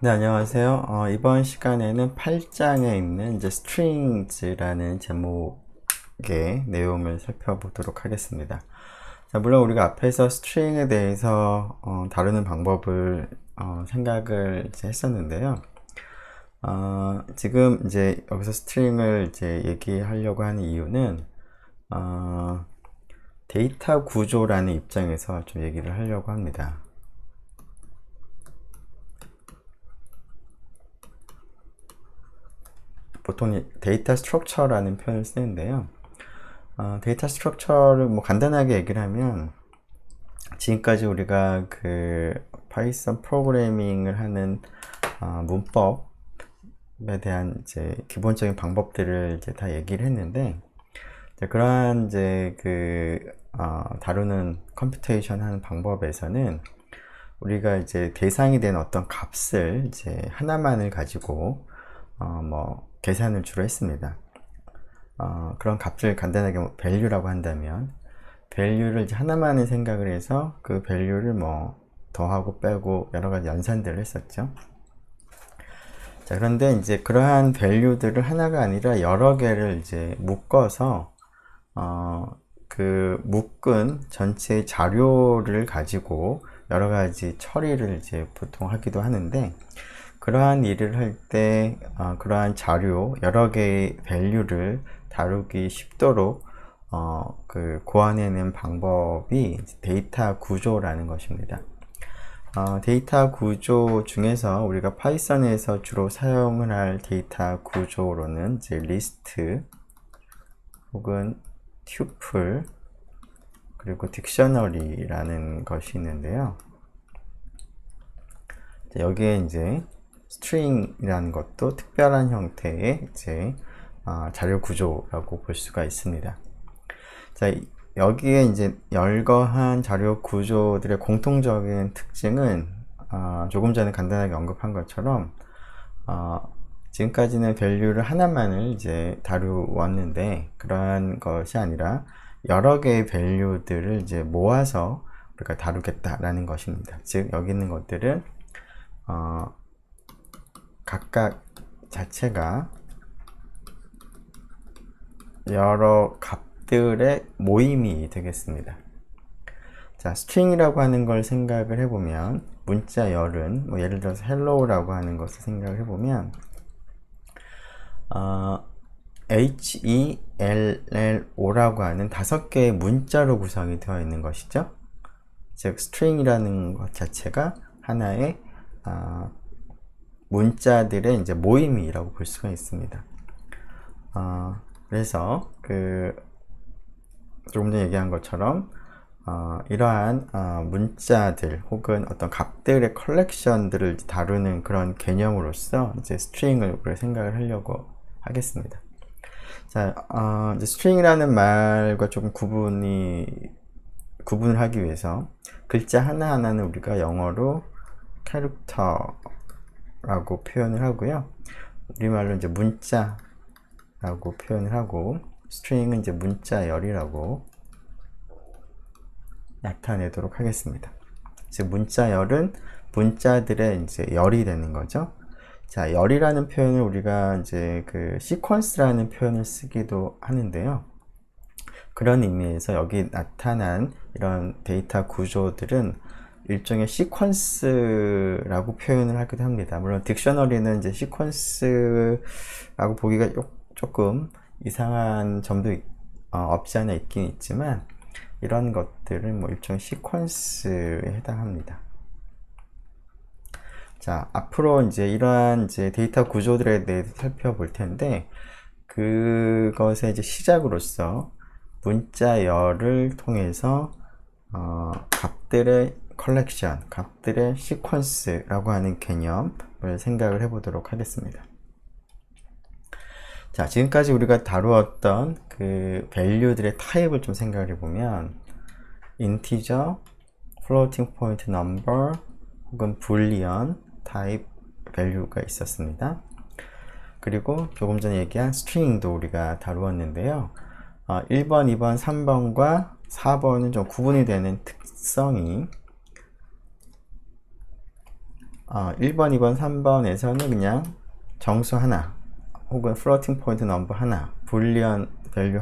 네, 안녕하세요. 이번 시간에는 8장에 있는 이제 strings라는 제목의 내용을 살펴보도록 하겠습니다. 자, 물론 우리가 앞에서 string에 대해서 다루는 방법을 생각을 이제 했었는데요. 지금 이제 여기서 string을 이제 얘기하려고 하는 이유는 데이터 구조라는 입장에서 좀 얘기를 하려고 합니다. 보통 데이터 스트럭처라는 표현을 쓰는데요. 데이터 스트럭처를 뭐 간단하게 얘기를 하면 지금까지 우리가 그 파이썬 프로그래밍을 하는 문법에 대한 이제 기본적인 방법들을 이제 다 얘기를 했는데, 이제 그러한 이제 다루는 컴퓨테이션 하는 방법에서는 우리가 이제 대상이 된 어떤 값을 이제 하나만을 가지고 뭐 계산을 주로 했습니다. 그런 값을 간단하게 뭐 value라고 한다면 value를 이제 하나만을 생각을 해서 그 value를 뭐 더하고 빼고 여러 가지 연산들을 했었죠. 자, 그런데 이제 그러한 value들을 하나가 아니라 여러 개를 이제 묶어서 그 묶은 전체 자료를 가지고 여러 가지 처리를 이제 보통 하기도 하는데, 그러한 일을 할 때 그러한 자료 여러 개의 value를 다루기 쉽도록 고안해낸 방법이 데이터 구조라는 것입니다. 데이터 구조 중에서 우리가 파이썬에서 주로 사용을 할 데이터 구조로는 이제 리스트 혹은 튜플 그리고 딕셔너리라는 것이 있는데요. 여기에 이제 string이라는 것도 특별한 형태의 이제 자료 구조라고 볼 수가 있습니다. 자, 여기에 이제 열거한 자료 구조들의 공통적인 특징은 조금 전에 간단하게 언급한 것처럼 지금까지는 value를 하나만을 이제 다루었는데, 그러한 것이 아니라 여러 개의 value들을 이제 모아서 우리가 다루겠다라는 것입니다. 즉 여기 있는 것들은 각각 자체가 여러 값들의 모임이 되겠습니다. 자, string이라고 하는 걸 생각을 해보면, 문자 열은 뭐 예를 들어서 hello라고 하는 것을 생각을 해보면 HELLO라고 하는 5개의 문자로 구성이 되어 있는 것이죠. 즉 string이라는 것 자체가 하나의 문자들의 이제 모임이라고 볼 수가 있습니다. 그래서 조금 전에 얘기한 것처럼 이러한 문자들 혹은 어떤 값들의 컬렉션들을 다루는 그런 개념으로서 이제 string을 생각을 하려고 하겠습니다. 자, 이제 string이라는 말과 조금 구분을 하기 위해서 글자 하나하나는 우리가 영어로 캐릭터라고 표현을 하고요. 우리말로 이제 문자라고 표현을 하고, string은 이제 문자열이라고 나타내도록 하겠습니다. 즉 문자열은 문자들의 이제 열이 되는 거죠. 자, 열이라는 표현을 우리가 이제 시퀀스라는 표현을 쓰기도 하는데요. 그런 의미에서 여기 나타난 이런 데이터 구조들은 일종의 시퀀스라고 표현을 하기도 합니다. 물론 딕셔너리는 이제 시퀀스라고 보기가 조금 이상한 점도 없지 않아 있긴 있지만, 이런 것들은 뭐 일종의 시퀀스에 해당합니다. 자, 앞으로 이제 이러한 이제 데이터 구조들에 대해서 살펴볼 텐데, 그것의 이제 시작으로서 문자열을 통해서 값들의 컬렉션, 값들의 시퀀스라고 하는 개념을 생각을 해보도록 하겠습니다. 자, 지금까지 우리가 다루었던 그 value들의 타입을 좀 생각을 해보면, integer, floating point number 혹은 boolean 타입 value가 있었습니다. 그리고 조금 전에 얘기한 string도 우리가 다루었는데요. 1번, 2번, 3번과 4번은 좀 구분이 되는 특성이 1번, 2번, 3번에서는 그냥 정수 하나 혹은 플로팅 포인트 넘버 하나, 불리언 밸류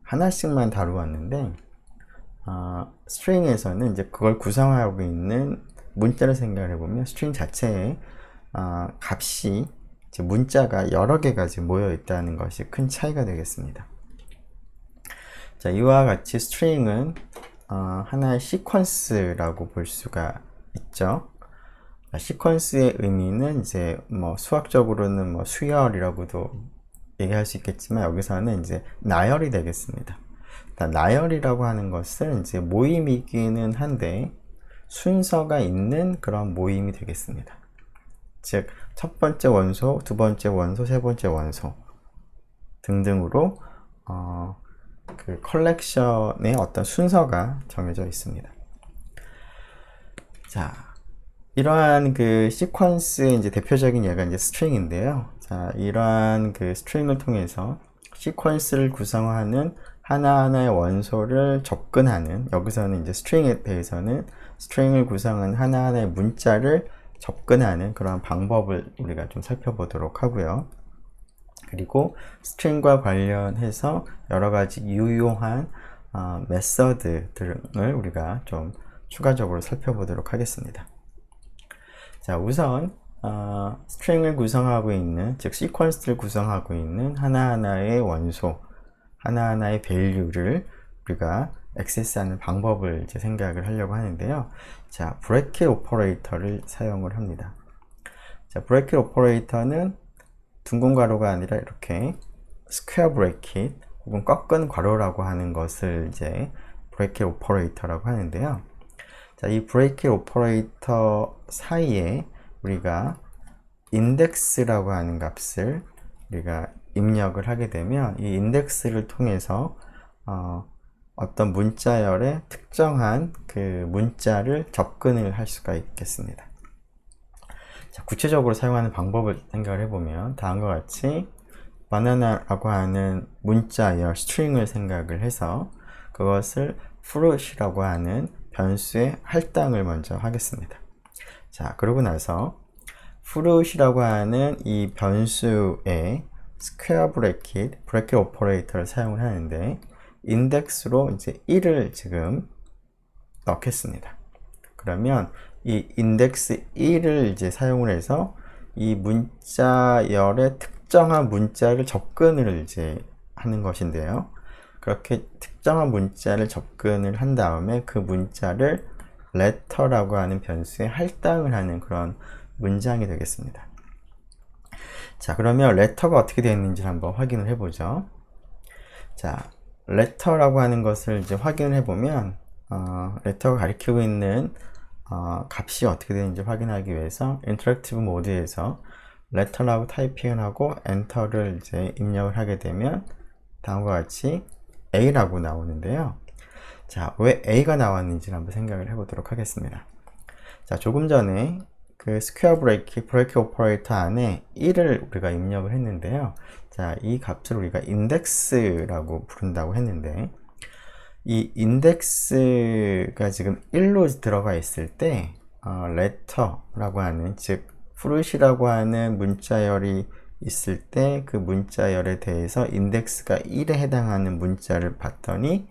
하나씩만 다루었는데 스트링에서는 이제 그걸 구성하고 있는 문자를 생각을 해보면 스트링 자체에 값이 이제 문자가 여러 개가 지금 모여 있다는 것이 큰 차이가 되겠습니다. 자, 이와 같이 스트링은 하나의 시퀀스라고 볼 수가 있죠. 시퀀스의 의미는 이제 뭐 수학적으로는 뭐 수열이라고도 얘기할 수 있겠지만 여기서는 이제 나열이 되겠습니다. 나열이라고 하는 것은 이제 모임이기는 한데 순서가 있는 그런 모임이 되겠습니다. 즉, 첫 번째 원소, 두 번째 원소, 세 번째 원소 등등으로 그 컬렉션의 어떤 순서가 정해져 있습니다. 자, 이러한 그 시퀀스의 이제 대표적인 예가 이제 스트링인데요. 자, 이러한 그 스트링을 통해서 시퀀스를 구성하는 하나하나의 원소를 접근하는, 여기서는 이제 스트링에 대해서는 스트링을 구성하는 하나하나의 문자를 접근하는 그런 방법을 우리가 좀 살펴보도록 하고요. 그리고 스트링과 관련해서 여러 가지 유용한 메서드 등을 우리가 좀 추가적으로 살펴보도록 하겠습니다. 자, 우선 스트링을 구성하고 있는, 즉 시퀀스를 구성하고 있는 하나하나의 원소, 하나하나의 밸류를 우리가 액세스하는 방법을 이제 생각을 하려고 하는데요. 자, 브래킷 오퍼레이터를 사용을 합니다. 자, 브래킷 오퍼레이터는 둥근 괄호가 아니라 이렇게 스퀘어 브래킷 혹은 꺾은 괄호라고 하는 것을 이제 브래킷 오퍼레이터라고 하는데요. 자, 이 브래킷 오퍼레이터 사이에 우리가 인덱스라고 하는 값을 우리가 입력을 하게 되면 이 인덱스를 통해서 어떤 문자열의 특정한 그 문자를 접근을 할 수가 있겠습니다. 자, 구체적으로 사용하는 방법을 생각을 해보면 다음과 같이 바나나라고 하는 문자열 스트링을 생각을 해서 그것을 fruit이라고 하는 변수의 할당을 먼저 하겠습니다. 자, 그러고 나서 fruit이라고 하는 이 변수의 스퀘어 브래킷, 브래킷 오퍼레이터를 사용을 하는데 인덱스로 이제 1을 지금 넣겠습니다. 그러면 이 인덱스 1을 이제 사용을 해서 이 문자열의 특정한 문자를 접근을 이제 하는 것인데요. 그렇게 특정한 문자를 접근을 한 다음에 그 문자를 letter라고 하는 변수에 할당을 하는 그런 문장이 되겠습니다. 자, 그러면 letter가 어떻게 되어 있는지 한번 확인을 해보죠. 자, letter라고 하는 것을 이제 확인을 해보면 letter가 가리키고 있는 값이 어떻게 되는지 확인하기 위해서 인터랙티브 모드에서 letter라고 타이핑을 하고 엔터를 이제 입력을 하게 되면 다음과 같이 A라고 나오는데요. 자, 왜 A가 나왔는지 한번 생각을 해보도록 하겠습니다. 자, 조금 전에 그 스퀘어 브레이킷 오퍼레이터 안에 1을 우리가 입력을 했는데요. 자, 이 값을 우리가 인덱스라고 부른다고 했는데 이 인덱스가 지금 1로 들어가 있을 때 letter라고 하는, 즉 fruit이라고 하는 문자열이 있을 때 그 문자열에 대해서 인덱스가 1에 해당하는 문자를 봤더니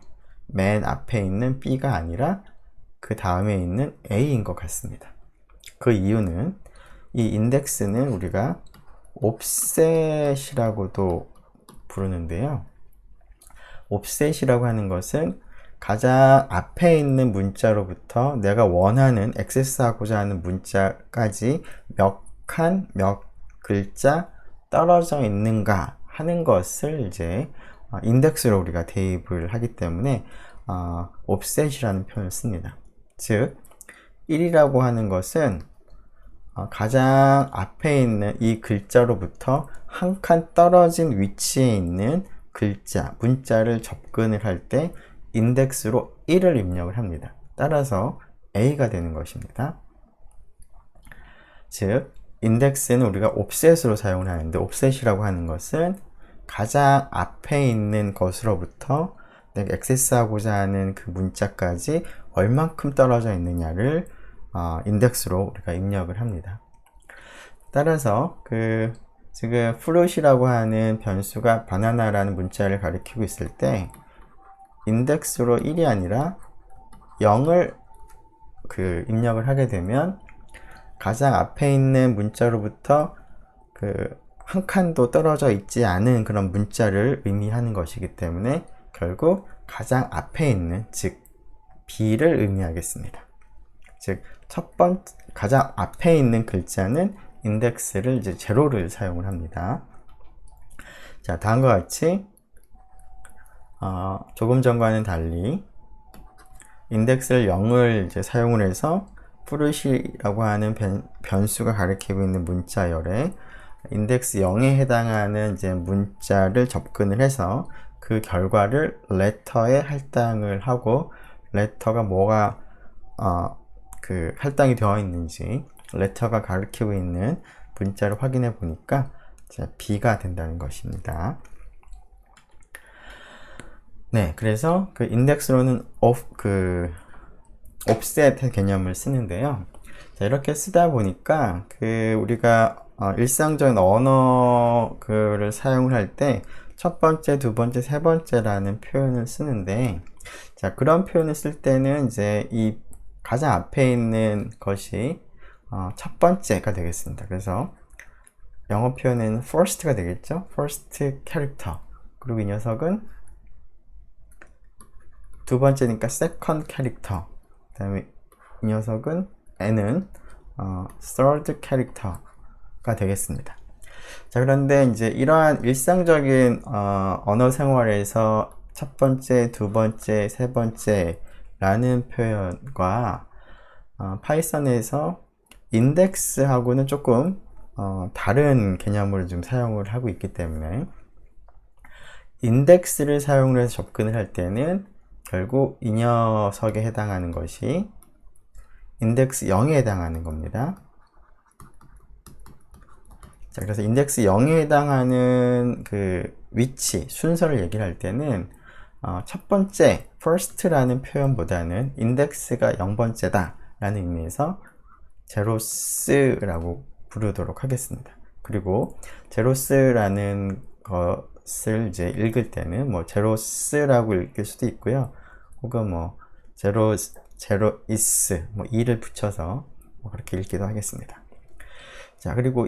맨 앞에 있는 B가 아니라 그 다음에 있는 A인 것 같습니다. 그 이유는 이 인덱스는 우리가 옵셋이라고도 부르는데요. 옵셋이라고 하는 것은 가장 앞에 있는 문자로부터 내가 원하는, 액세스하고자 하는 문자까지 몇 칸, 몇 글자 떨어져 있는가 하는 것을 이제 인덱스로 우리가 대입을 하기 때문에 옵셋이라는 표현을 씁니다. 즉 1이라고 하는 것은 가장 앞에 있는 이 글자로부터 한 칸 떨어진 위치에 있는 글자, 문자를 접근을 할 때 인덱스로 1을 입력을 합니다. 따라서 A가 되는 것입니다. 즉 인덱스는 우리가 옵셋으로 사용을 하는데 옵셋이라고 하는 것은 가장 앞에 있는 것으로부터 내가 액세스하고자 하는 그 문자까지 얼만큼 떨어져 있느냐를 인덱스로 우리가 입력을 합니다. 따라서 지금 fruit이라고 하는 변수가 바나나라는 문자를 가리키고 있을 때 인덱스로 1이 아니라 0을 입력을 하게 되면 가장 앞에 있는 문자로부터 한 칸도 떨어져 있지 않은 그런 문자를 의미하는 것이기 때문에 결국 가장 앞에 있는, 즉 B를 의미하겠습니다. 즉 가장 앞에 있는 글자는 인덱스를 이제 제로를 사용을 합니다. 자, 다음과 같이 조금 전과는 달리 인덱스를 0을 이제 사용을 해서 fruit이라고 하는 변수가 가리키고 있는 문자열에 인덱스 0에 해당하는 이제 문자를 접근을 해서 그 결과를 letter에 할당을 하고, letter가 뭐가 할당이 되어 있는지 letter가 가리키고 있는 문자를 확인해 보니까 B가 된다는 것입니다. 네, 그래서 인덱스로는 offset 개념을 쓰는데요. 자, 이렇게 쓰다 보니까 우리가 일상적인 언어를 사용을 할 때 첫 번째, 두 번째, 세 번째라는 표현을 쓰는데, 자, 그런 표현을 쓸 때는 이제 이 가장 앞에 있는 것이 첫 번째가 되겠습니다. 그래서 영어 표현에는 first가 되겠죠. first character. 그리고 이 녀석은 두 번째니까 second character. 그 다음에 이 녀석은 N은 third character가 되겠습니다. 자, 그런데 이제 이러한 일상적인 언어 생활에서 첫 번째, 두 번째, 세 번째 라는 표현과 파이썬에서 인덱스하고는 조금 다른 개념을 좀 사용을 하고 있기 때문에 인덱스를 사용을 해서 접근을 할 때는 결국 이 녀석에 해당하는 것이 인덱스 0에 해당하는 겁니다. 자, 그래서 인덱스 0에 해당하는 위치, 순서를 얘기를 할 때는 첫 번째, first라는 표현보다는 인덱스가 0번째다 라는 의미에서 제로스라고 부르도록 하겠습니다. 그리고 제로스라는 것을 이제 읽을 때는 뭐 제로스라고 읽을 수도 있고요. 혹은 뭐 제로이스 뭐 이를 붙여서 뭐 그렇게 읽기도 하겠습니다. 자, 그리고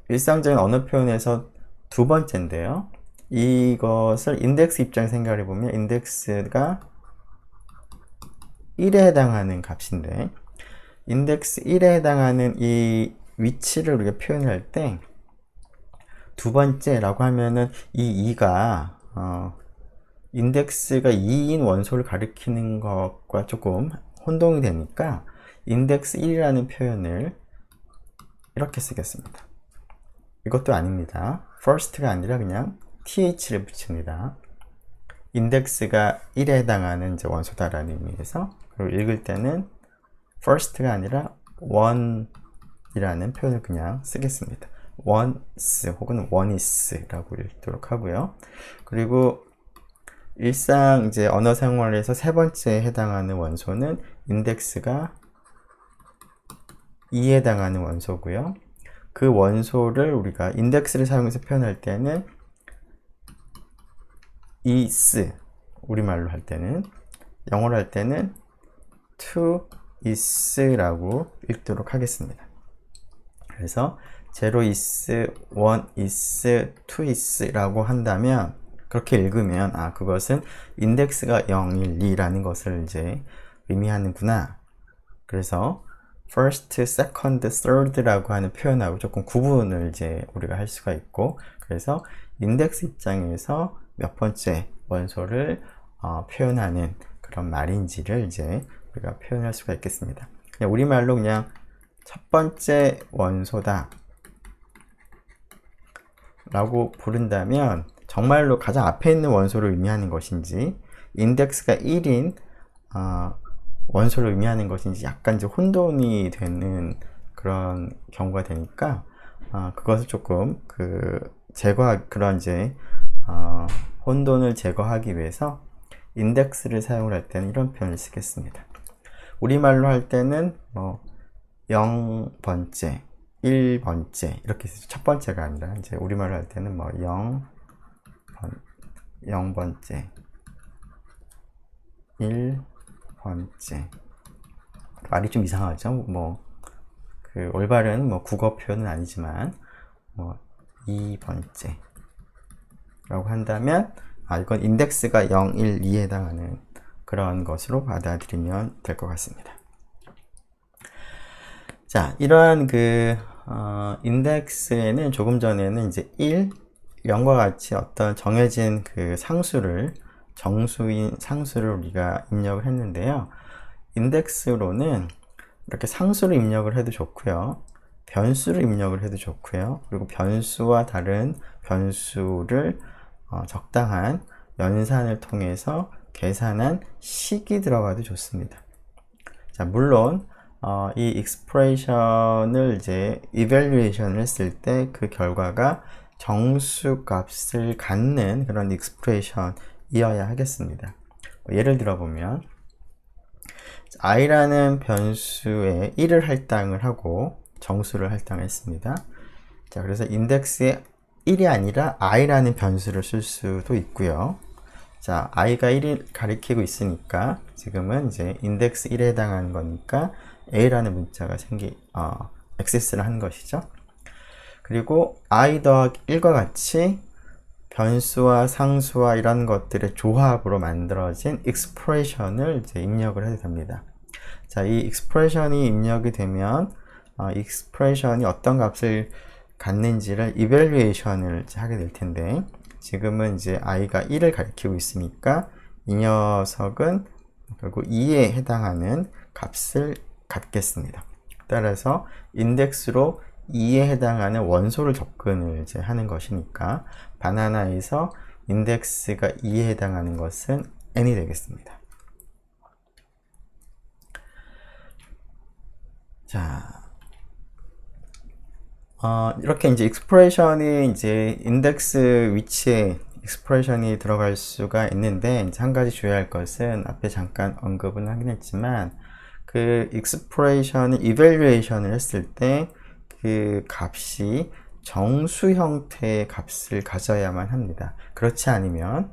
일상적인 언어 표현에서 두 번째인데요. 이것을 인덱스 입장에서 생각해 보면 인덱스가 1에 해당하는 값인데, 인덱스 1에 해당하는 이 위치를 우리가 표현할 때 두 번째라고 하면은 이 2가 인덱스가 2인 원소를 가리키는 것과 조금 혼동이 되니까 인덱스 1이라는 표현을 이렇게 쓰겠습니다. 이것도 아닙니다. first가 아니라 그냥 th를 붙입니다. 인덱스가 1에 해당하는 이제 원소다라는 의미에서, 그리고 읽을 때는 first가 아니라 one이라는 표현을 그냥 쓰겠습니다. once 혹은 oneis라고 읽도록 하고요. 그리고 일상 이제 언어 생활에서 세 번째에 해당하는 원소는 인덱스가 2에 해당하는 원소고요. 그 원소를 우리가 인덱스를 사용해서 표현할 때는 is, 우리말로 할 때는, 영어로 할 때는 to is라고 읽도록 하겠습니다. 그래서 0 is, 1 is, 2 is라고 한다면, 그렇게 읽으면 그것은 인덱스가 0, 1, 2라는 것을 이제 의미하는구나. 그래서 first, second, third라고 하는 표현하고 조금 구분을 이제 우리가 할 수가 있고, 그래서 인덱스 입장에서 몇 번째 원소를 표현하는 그런 말인지를 이제 우리가 표현할 수가 있겠습니다. 그냥 우리말로 그냥 첫 번째 원소다 라고 부른다면 정말로 가장 앞에 있는 원소를 의미하는 것인지, 인덱스가 1인 원소를 의미하는 것인지 약간 이제 혼돈이 되는 그런 경우가 되니까 그것을 조금 그런 이제 혼돈을 제거하기 위해서 인덱스를 사용을 할 때는 이런 표현을 쓰겠습니다. 우리말로 할 때는 뭐 0번째, 1번째 이렇게 첫 번째가 아니라 이제 우리말로 할 때는 뭐 0번째, 1번째. 말이 좀 이상하죠? 뭐 그 올바른 뭐 국어 표현은 아니지만 뭐 2번째 라고 한다면 이건 인덱스가 0, 1, 2에 해당하는 그런 것으로 받아들이면 될 것 같습니다. 자, 이러한 인덱스에는 조금 전에는 이제 1, 0과 같이 어떤 정해진 그 상수를, 정수인 상수를 우리가 입력을 했는데요. 인덱스로는 이렇게 상수를 입력을 해도 좋고요. 변수를 입력을 해도 좋고요. 그리고 변수와 다른 변수를 적당한 연산을 통해서 계산한 식이 들어가도 좋습니다. 자, 물론 이 익스프레션을 이제 이밸류에이션을 했을 때 그 결과가 정수 값을 갖는 그런 익스프레션이어야 하겠습니다. 예를 들어 보면 i라는 변수에 1을 할당을 하고 정수를 할당했습니다. 자, 그래서 인덱스에 1이 아니라 i라는 변수를 쓸 수도 있고요. 자, i가 1을 가리키고 있으니까 지금은 이제 인덱스 1에 해당하는 거니까 a라는 문자가 액세스를 한 것이죠. 그리고 i 더하기 1과 같이 변수와 상수와 이런 것들의 조합으로 만들어진 익스프레션을 이제 입력을 해도 됩니다. 자, 이 익스프레션이 입력이 되면 익스프레션이 어떤 값을 갖는지를 이밸류에이션을 하게 될 텐데 지금은 이제 i가 1을 가리키고 있으니까 이 녀석은 결국 2에 해당하는 값을 갖겠습니다. 따라서 인덱스로 2에 해당하는 원소를 접근을 이제 하는 것이니까 바나나에서 인덱스가 2에 해당하는 것은 n이 되겠습니다. 자, 이렇게 이제 익스프레션이 이제 인덱스 위치에 익스프레션이 들어갈 수가 있는데 이제 한 가지 주의할 것은 앞에 잠깐 언급은 하긴 했지만 그 익스프레션을 이밸류에이션을 했을 때 그 값이 정수 형태의 값을 가져야만 합니다. 그렇지 않으면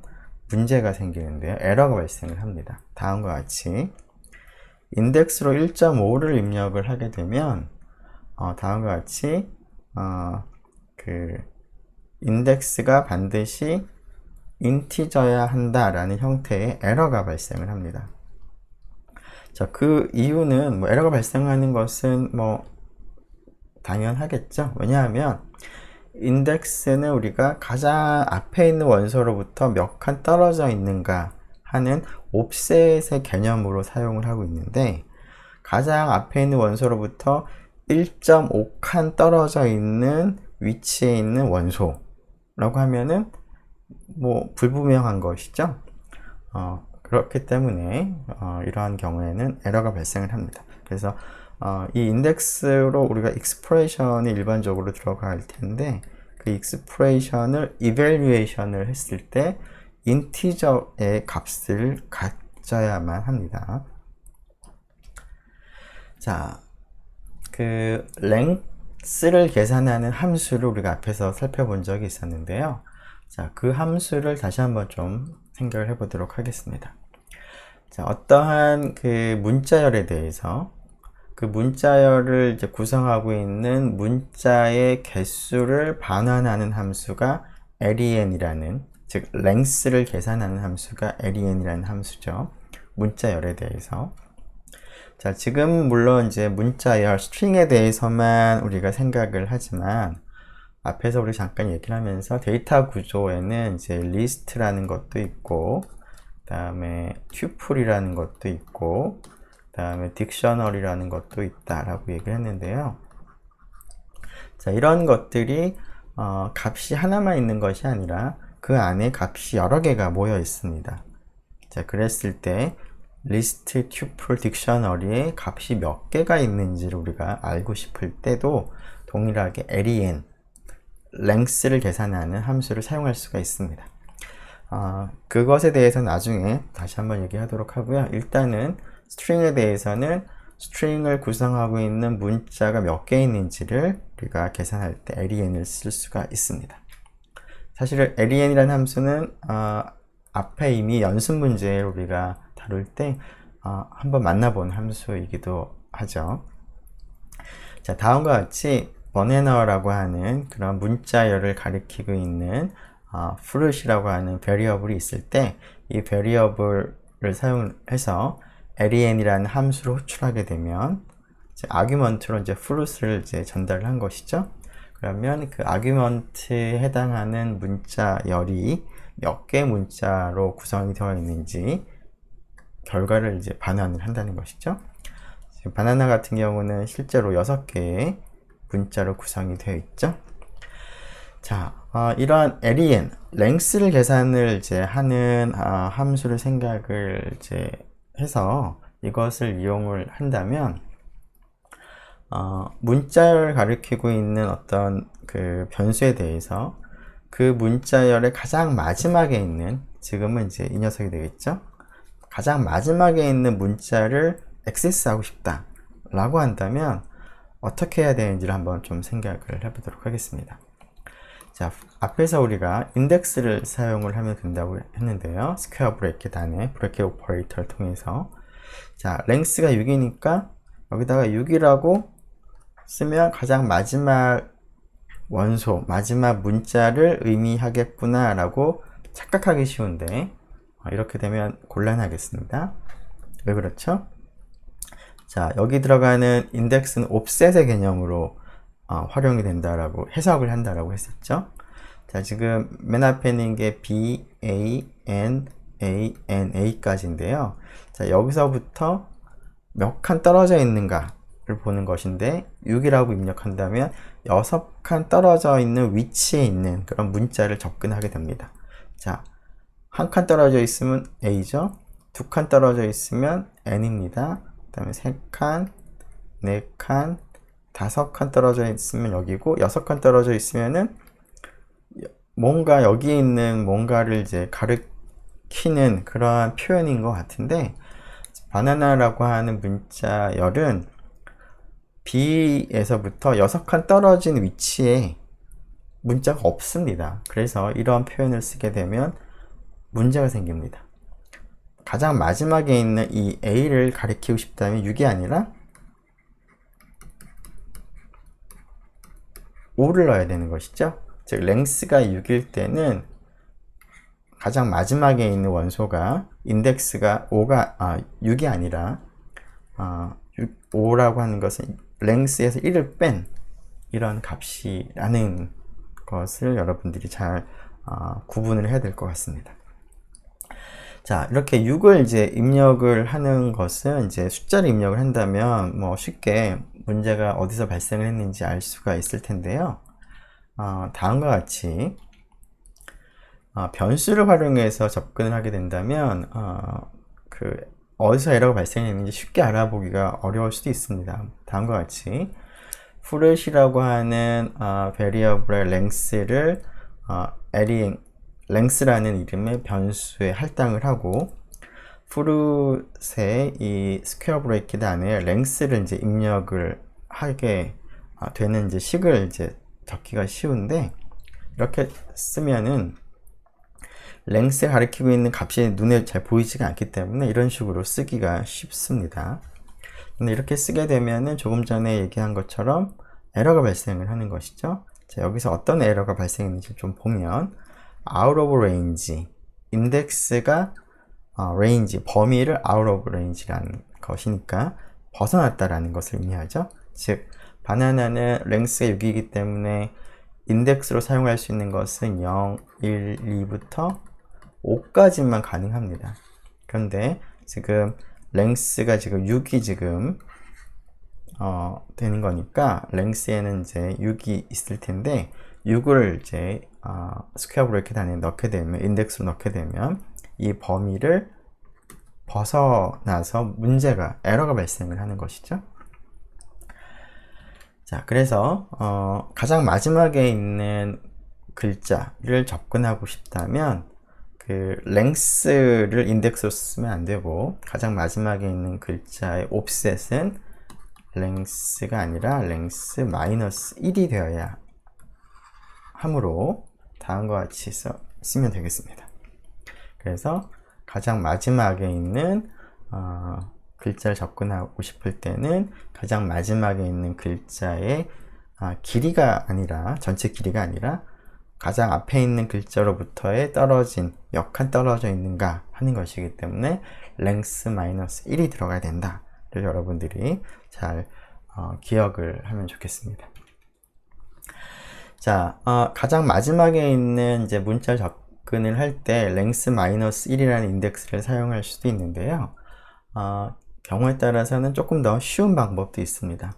문제가 생기는데요. 에러가 발생을 합니다. 다음과 같이 인덱스로 1.5를 입력을 하게 되면 다음과 같이 그 인덱스가 반드시 인티저야 한다라는 형태의 에러가 발생을 합니다. 자, 그 이유는 뭐 에러가 발생하는 것은 뭐 당연하겠죠. 왜냐하면 인덱스는 우리가 가장 앞에 있는 원소로부터 몇 칸 떨어져 있는가 하는 옵셋의 개념으로 사용을 하고 있는데 가장 앞에 있는 원소로부터 1.5칸 떨어져 있는 위치에 있는 원소라고 하면은 뭐 불분명한 것이죠. 그렇기 때문에 이러한 경우에는 에러가 발생을 합니다. 그래서 이 인덱스로 우리가 익스프레션이 일반적으로 들어갈 텐데 그 익스프레션을 이밸류에이션을 했을 때 인티저의 값을 가져야만 합니다. 자, 그 length를 계산하는 함수를 우리가 앞에서 살펴본 적이 있었는데요. 자, 그 함수를 다시 한번 좀 생각을 해보도록 하겠습니다. 자, 어떠한 그 문자열에 대해서 그 문자열을 이제 구성하고 있는 문자의 개수를 반환하는 함수가 len이라는, 즉 length를 계산하는 함수가 len이라는 함수죠. 문자열에 대해서. 자, 지금 물론 이제 문자열 스트링에 대해서만 우리가 생각을 하지만 앞에서 우리 잠깐 얘기를 하면서 데이터 구조에는 이제 리스트라는 것도 있고 그다음에 튜플이라는 것도 있고 그다음에 딕셔너리라는 것도 있다라고 얘기를 했는데요. 자, 이런 것들이 값이 하나만 있는 것이 아니라 그 안에 값이 여러 개가 모여 있습니다. 자, 그랬을 때 리스트, 튜플, 딕셔너리에 값이 몇 개가 있는지를 우리가 알고 싶을 때도 동일하게 len, length를 계산하는 함수를 사용할 수가 있습니다. 그것에 대해서 나중에 다시 한번 얘기하도록 하고요. 일단은 스트링에 대해서는 스트링을 구성하고 있는 문자가 몇 개 있는지를 우리가 계산할 때 len을 쓸 수가 있습니다. 사실 len이라는 함수는 앞에 이미 연습 문제를 우리가 다룰 때 한번 만나본 함수이기도 하죠. 자, 다음과 같이 버네너라고 하는 그런 문자열을 가리키고 있는 fruit이라고 하는 베리어블이 있을 때 이 베리어블을 사용해서 len이라는 함수를 호출하게 되면 이제 아규먼트로 이제 fruit을 이제 전달을 한 것이죠. 그러면 그 아규먼트에 해당하는 문자열이 몇 개의 문자로 구성이 되어 있는지 결과를 이제 반환을 한다는 것이죠. 지금 바나나 같은 경우는 실제로 6개의 문자로 구성이 되어 있죠. 자, 이러한 len, length를 계산을 이제 하는 함수를 생각을 이제 해서 이것을 이용을 한다면 문자열을 가리키고 있는 어떤 그 변수에 대해서 그 문자열의 가장 마지막에 있는, 지금은 이제 이 녀석이 되겠죠. 가장 마지막에 있는 문자를 액세스하고 싶다 라고 한다면 어떻게 해야 되는지를 한번 좀 생각을 해보도록 하겠습니다. 자, 앞에서 우리가 인덱스를 사용을 하면 된다고 했는데요. 스퀘어 브래킷 안에 브래킷 오퍼레이터를 통해서, 자, 랭스가 6이니까 여기다가 6이라고 쓰면 가장 마지막 원소, 마지막 문자를 의미하겠구나 라고 착각하기 쉬운데 이렇게 되면 곤란하겠습니다. 왜 그렇죠? 자, 여기 들어가는 인덱스는 옵셋의 개념으로 활용이 된다라고 해석을 한다라고 했었죠. 자, 지금 맨 앞에 있는 게 B, A, N, A, N, A까지인데요. 자, 여기서부터 몇 칸 떨어져 있는가를 보는 것인데 6이라고 입력한다면 6칸 떨어져 있는 위치에 있는 그런 문자를 접근하게 됩니다. 자, 한 칸 떨어져 있으면 A죠. 2칸 떨어져 있으면 N입니다. 그 다음에 3칸, 4칸, 5칸 떨어져 있으면 여기고 6칸 떨어져 있으면은 뭔가 여기 있는 뭔가를 이제 가리키는 그러한 표현인 것 같은데, 바나나라고 하는 문자열은 B에서부터 6칸 떨어진 위치에 문자가 없습니다. 그래서 이런 표현을 쓰게 되면 문제가 생깁니다. 가장 마지막에 있는 이 A를 가리키고 싶다면 6이 아니라 5를 넣어야 되는 것이죠. 즉 length가 6일 때는 가장 마지막에 있는 원소가 인덱스가 6이 아니라 5라고 하는 것은 length에서 1을 뺀 이런 값이라는 것을 여러분들이 잘 구분을 해야 될 것 같습니다. 자, 이렇게 6을 이제 입력을 하는 것은 이제 숫자를 입력을 한다면 뭐 쉽게 문제가 어디서 발생을 했는지 알 수가 있을 텐데요. 다음과 같이 변수를 활용해서 접근을 하게 된다면 어디서 에러가 발생했는지 쉽게 알아보기가 어려울 수도 있습니다. 다음과 같이 fruit이라고 하는 variable의 length를 length라는 이름의 변수에 할당을 하고 fruit의 이 스퀘어 브레이킷 안에 length를 이제 입력을 하게 되는 이제 식을 이제 적기가 쉬운데, 이렇게 쓰면은 length에 가리키고 있는 값이 눈에 잘 보이지가 않기 때문에 이런 식으로 쓰기가 쉽습니다. 근데 이렇게 쓰게 되면은 조금 전에 얘기한 것처럼 에러가 발생을 하는 것이죠. 자, 여기서 어떤 에러가 발생했는지 좀 보면 out of range, 인덱스가 range, 범위를 out of range라는 것이니까 벗어났다라는 것을 의미하죠. 즉, 바나나는 length가 6이기 때문에 인덱스로 사용할 수 있는 것은 0, 1, 2부터 5까지만 가능합니다. 그런데 지금 length가 지금 6이 지금 되는 거니까 length에는 이제 6이 있을 텐데 6을 이제 스퀘어 브레이킷 안에 넣게 되면, 인덱스로 넣게 되면 이 범위를 벗어나서 문제가, 에러가 발생을 하는 것이죠. 자, 그래서 가장 마지막에 있는 글자를 접근하고 싶다면 그 length를 인덱스로 쓰면 안 되고, 가장 마지막에 있는 글자의 offset은 length가 아니라 length 마이너스 1이 되어야 하므로 다음과 같이 쓰면 되겠습니다. 그래서 가장 마지막에 있는 글자를 접근하고 싶을 때는 가장 마지막에 있는 글자의 길이가 아니라, 전체 길이가 아니라 가장 앞에 있는 글자로부터의 떨어진, 몇 칸 떨어져 있는가 하는 것이기 때문에 length 마이너스 1이 들어가야 된다. 를 여러분들이 잘 기억을 하면 좋겠습니다. 자, 가장 마지막에 있는 이제 문자 접근을 할 때 length 마이너스 1이라는 인덱스를 사용할 수도 있는데요. 경우에 따라서는 조금 더 쉬운 방법도 있습니다.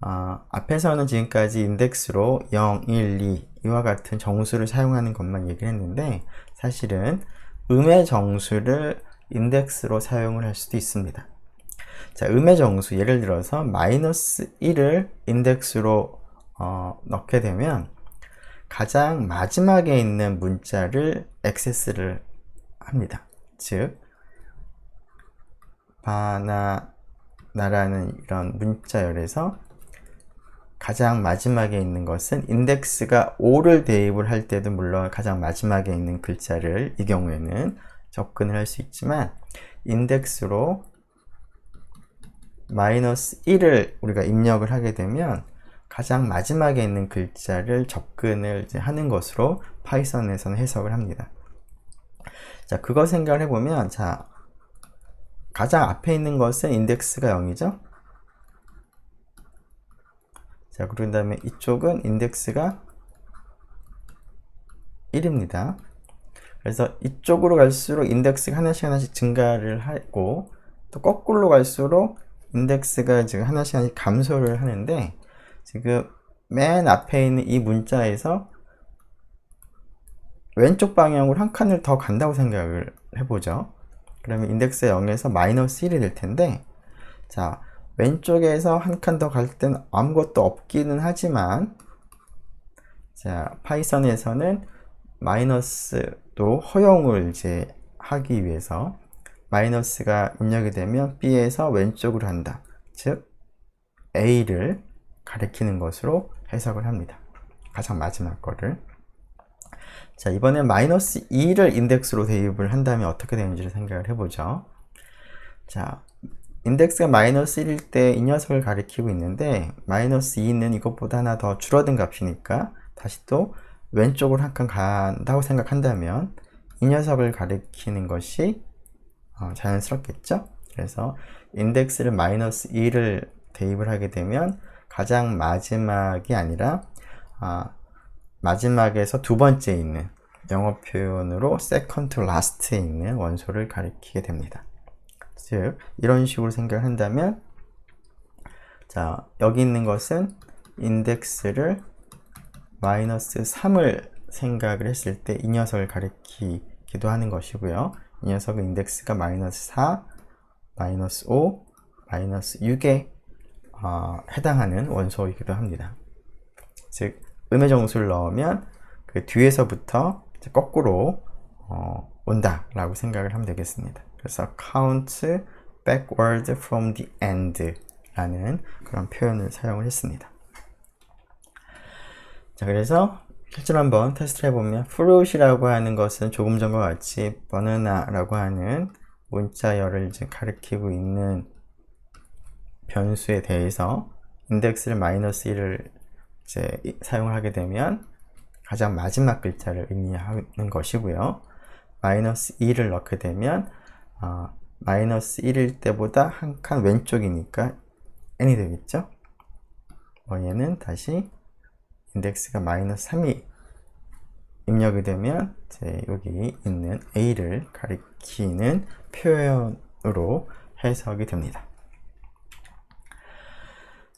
앞에서는 지금까지 인덱스로 0, 1, 2 이와 같은 정수를 사용하는 것만 얘기를 했는데, 사실은 음의 정수를 인덱스로 사용을 할 수도 있습니다. 자, 음의 정수, 예를 들어서 마이너스 1을 인덱스로 넣게 되면 가장 마지막에 있는 문자를 액세스를 합니다. 즉, 바나나라는 이런 문자열에서 가장 마지막에 있는 것은 인덱스가 5를 대입을 할 때도 물론 가장 마지막에 있는 글자를 이 경우에는 접근을 할 수 있지만, 인덱스로 마이너스 1을 우리가 입력을 하게 되면 가장 마지막에 있는 글자를 접근을 이제 하는 것으로 파이썬에서는 해석을 합니다. 자, 그거 생각을 해보면, 자, 가장 앞에 있는 것은 인덱스가 0이죠. 자, 그런 다음에 이쪽은 인덱스가 1입니다. 그래서 이쪽으로 갈수록 인덱스가 하나씩 증가를 하고, 또 거꾸로 갈수록 인덱스가 지금 하나씩 감소를 하는데, 지금 맨 앞에 있는 이 문자에서 왼쪽 방향으로 한 칸을 더 간다고 생각을 해보죠. 그러면 인덱스 0에서 마이너스 1이 될 텐데, 자, 왼쪽에서 한 칸 더 갈 때는 아무것도 없기는 하지만, 자, 파이썬에서는 마이너스도 허용을 이제 하기 위해서 마이너스가 입력이 되면 B에서 왼쪽으로 한다. 즉, A를 가리키는 것으로 해석을 합니다. 가장 마지막 거를. 자, 이번엔 마이너스 2를 인덱스로 대입을 한다면 어떻게 되는지를 생각을 해보죠. 자, 인덱스가 마이너스 1일 때 이 녀석을 가리키고 있는데, 마이너스 2는 이것보다 하나 더 줄어든 값이니까 다시 또 왼쪽으로 한 칸 간다고 생각한다면 이 녀석을 가리키는 것이 자연스럽겠죠. 그래서 인덱스를 마이너스 2를 대입을 하게 되면 가장 마지막이 아니라 마지막에서 두 번째 있는, 영어 표현으로 second to last에 있는 원소를 가리키게 됩니다. 즉, 이런 식으로 생각을 한다면, 자, 여기 있는 것은 인덱스를 마이너스 3을 생각을 했을 때 이 녀석을 가리키기도 하는 것이고요. 이 녀석은 인덱스가 마이너스 4, 마이너스 5, 마이너스 6에 해당하는 원소이기도 합니다. 즉, 음의 정수를 넣으면 그 뒤에서부터 거꾸로 온다 라고 생각을 하면 되겠습니다. 그래서 count backward from the end 라는 그런 표현을 사용을 했습니다. 자, 그래서 실제로 한번 테스트를 해보면, fruit이라고 하는 것은 조금 전과 같이 bana나라고 하는 문자열을 이제 가리키고 있는 변수에 대해서 인덱스를 마이너스 1을 이제 사용을 하게 되면 가장 마지막 글자를 의미하는 것이고요. 마이너스 2를 넣게 되면 마이너스 1일 때보다 한 칸 왼쪽이니까 n이 되겠죠. 얘는 다시 인덱스가 마이너스 3이 입력이 되면 이제 여기 있는 a를 가리키는 표현으로 해석이 됩니다.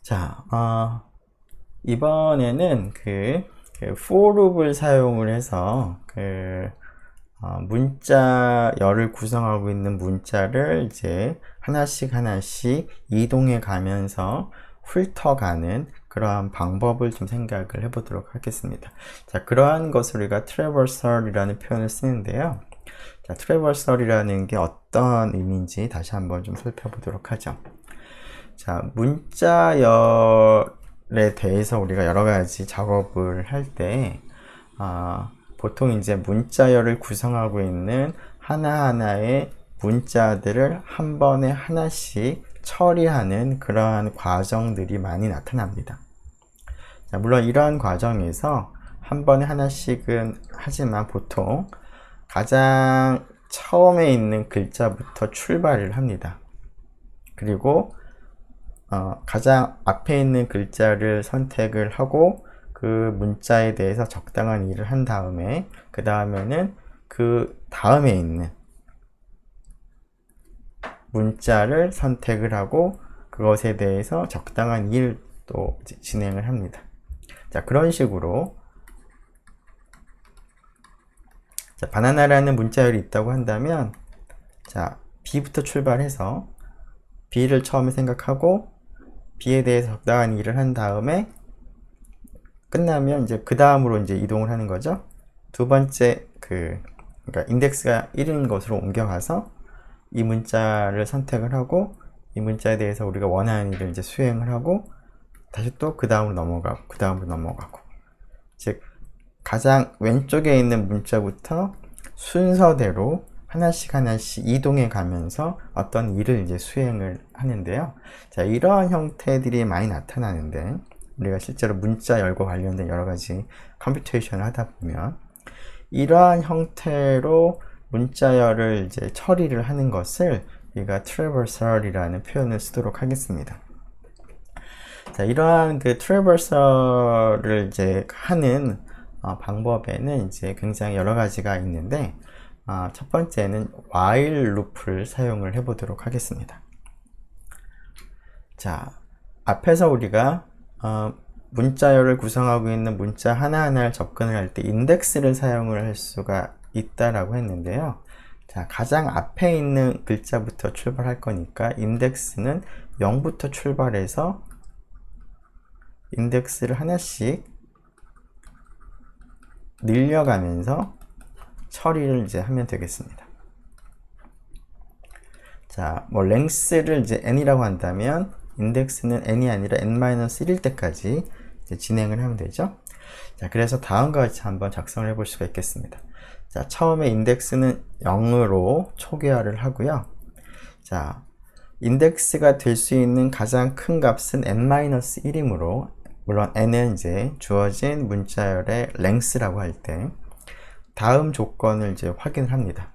자, 이번에는 그 for loop을 사용을 해서 문자열을 구성하고 있는 문자를 이제 하나씩 이동해 가면서 훑어가는 그러한 방법을 좀 생각을 해보도록 하겠습니다. 자, 그러한 것을 우리가 traversal이라는 표현을 쓰는데요. 자, 트래버설이라는 게 어떤 의미인지 다시 한번 좀 살펴보도록 하죠. 자, 문자열에 대해서 우리가 여러 가지 작업을 할 때, 보통 이제 문자열을 구성하고 있는 하나하나의 문자들을 한 번에 하나씩 처리하는 그러한 과정들이 많이 나타납니다. 자, 물론 이러한 과정에서 한 번에 하나씩은 하지만 보통 가장 처음에 있는 글자부터 출발을 합니다. 그리고 가장 앞에 있는 글자를 선택을 하고 그 문자에 대해서 적당한 일을 한 다음에 그 다음에는 그 다음에 있는 문자를 선택을 하고 그것에 대해서 적당한 일을 또 진행을 합니다. 자, 그런 식으로 자, 바나나라는 문자열이 있다고 한다면 자, B부터 출발해서 B를 처음에 생각하고 B에 대해서 적당한 일을 한 다음에 끝나면 이제 그 다음으로 이제 이동을 하는 거죠. 두 번째 그러니까 인덱스가 1인 것으로 옮겨가서 이 문자를 선택을 하고 이 문자에 대해서 우리가 원하는 일을 이제 수행을 하고 다시 또 그 다음으로 넘어가고 그 다음으로 넘어가고, 즉 가장 왼쪽에 있는 문자부터 순서대로 하나씩 하나씩 이동해 가면서 어떤 일을 이제 수행을 하는데요. 자, 이러한 형태들이 많이 나타나는데 우리가 실제로 문자열과 관련된 여러 가지 컴퓨테이션을 하다 보면 이러한 형태로 문자열을 이제 처리를 하는 것을 우리가 트래버설이라는 표현을 쓰도록 하겠습니다. 자, 이러한 그 트래버설을 이제 하는 방법에는 이제 굉장히 여러 가지가 있는데 첫 번째는 while loop를 사용을 해 보도록 하겠습니다. 자, 앞에서 우리가 문자열을 구성하고 있는 문자 하나하나를 접근을 할 때 인덱스를 사용을 할 수가 있다라고 했는데요. 자, 가장 앞에 있는 글자부터 출발할 거니까 인덱스는 0부터 출발해서 인덱스를 하나씩 늘려가면서 처리를 이제 하면 되겠습니다. 자, 뭐 length를 이제 n이라고 한다면 인덱스는 n이 아니라 n-1일 때까지 이제 진행을 하면 되죠. 자, 그래서 다음과 같이 한번 작성을 해볼 수가 있겠습니다. 자, 처음에 인덱스는 0으로 초기화를 하고요. 자, 인덱스가 될 수 있는 가장 큰 값은 n-1이므로 물론 n은 이제 주어진 문자열의 length라고 할 때 다음 조건을 이제 확인을 합니다.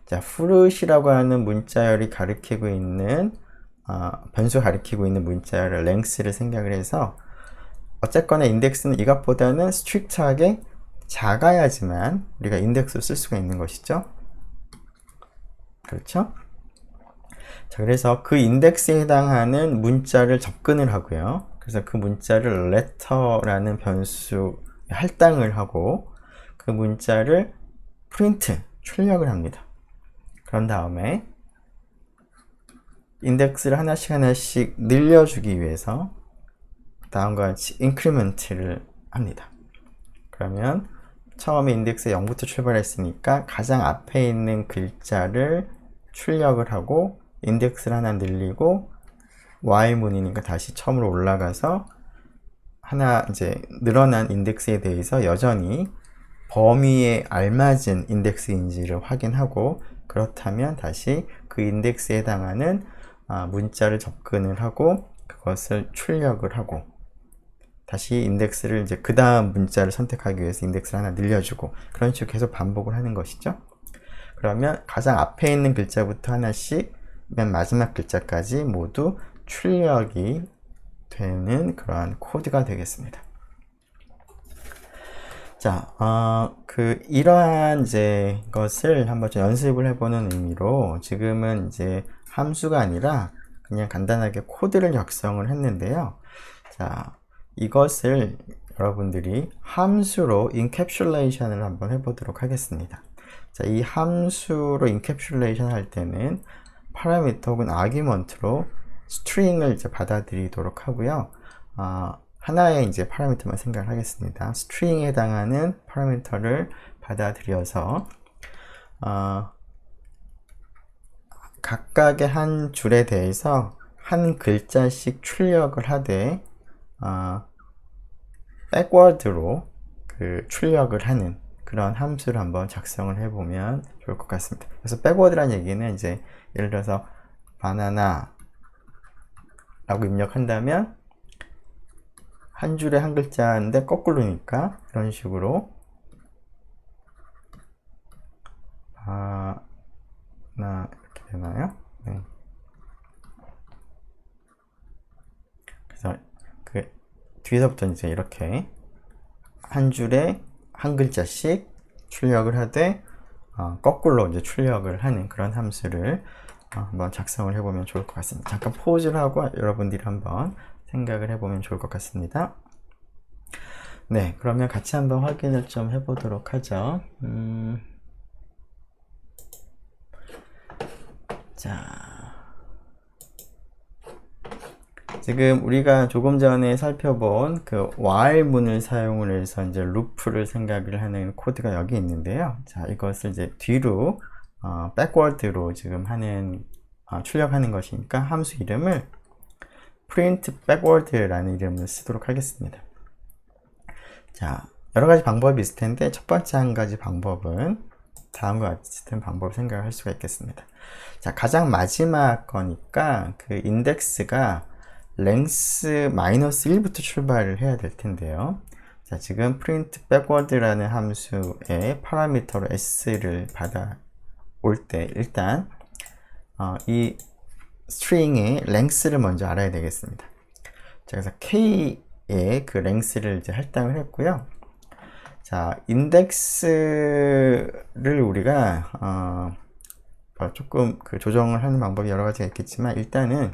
자, fruit이라고 하는 문자열이 가리키고 있는 변수 가리키고 있는 문자열의 length를 생각을 해서 어쨌거나 인덱스는 이것보다는 스트릭트하게 작아야지만 우리가 인덱스를 쓸 수가 있는 것이죠. 그렇죠? 자, 그래서 그 인덱스에 해당하는 문자를 접근을 하고요. 그래서 그 문자를 letter라는 변수 할당을 하고 그 문자를 프린트, 출력을 합니다. 그런 다음에 인덱스를 하나씩 하나씩 늘려주기 위해서 다음과 같이 increment를 합니다. 그러면 처음에 인덱스 0부터 출발했으니까 가장 앞에 있는 글자를 출력을 하고 인덱스를 하나 늘리고 while문이니까 다시 처음으로 올라가서 하나 이제 늘어난 인덱스에 대해서 여전히 범위에 알맞은 인덱스인지를 확인하고 그렇다면 다시 그 인덱스에 해당하는 문자를 접근을 하고 그것을 출력을 하고 다시 인덱스를 이제 그 다음 문자를 선택하기 위해서 인덱스를 하나 늘려주고 그런 식으로 계속 반복을 하는 것이죠. 그러면 가장 앞에 있는 글자부터 하나씩 맨 마지막 글자까지 모두 출력이 되는 그러한 코드가 되겠습니다. 자, 이러한 이제 것을 한번 좀 연습을 해보는 의미로 지금은 이제 함수가 아니라 그냥 간단하게 코드를 작성을 했는데요. 자, 이것을 여러분들이 함수로 인캡슐레이션을 한번 해보도록 하겠습니다. 자, 이 함수로 인캡슐레이션 할 때는 파라미터 혹은 아규먼트로 스트링을 이제 받아들이도록 하고요. 하나의 이제 파라미터만 생각을 하겠습니다. 스트링에 해당하는 파라미터를 받아들여서 각각의 한 줄에 대해서 한 글자씩 출력을 하되 백워드로 그 출력을 하는 그런 함수를 한번 작성을 해보면 좋을 것 같습니다. 그래서 백워드란 얘기는 이제 예를 들어서 바나나 라고 입력한다면 한 줄에 한 글자인데 거꾸로니까 이런 식으로 바나 이렇게 되나요? 네. 그래서 그 뒤에서부터 이제 이렇게 한 줄에 한 글자씩 출력을 하되 거꾸로 이제 출력을 하는 그런 함수를 한번 작성을 해보면 좋을 것 같습니다. 잠깐 포즈를 하고 여러분들이 한번 생각을 해보면 좋을 것 같습니다. 네, 그러면 같이 한번 확인을 좀 해보도록 하죠. 자, 지금 우리가 조금 전에 살펴본 그 while 문을 사용을 해서 이제 루프를 생각을 하는 코드가 여기 있는데요. 자, 이것을 이제 뒤로 backward로 지금 하는 출력하는 것이니까 함수 이름을 print backward라는 이름을 쓰도록 하겠습니다. 자, 여러 가지 방법이 있을 텐데 첫 번째 한 가지 방법은 다음과 같은 방법을 생각할 수가 있겠습니다. 자, 가장 마지막 거니까 그 인덱스가 length -1부터 출발을 해야 될 텐데요. 자, 지금 print backward라는 함수의 파라미터로 s를 받아 올 때 일단 이 string의 length를 먼저 알아야 되겠습니다. 자, 그래서 k의 그 length를 이제 할당을 했고요. 자, 인덱스를 우리가 조금 그 조정을 하는 방법이 여러 가지가 있겠지만 일단은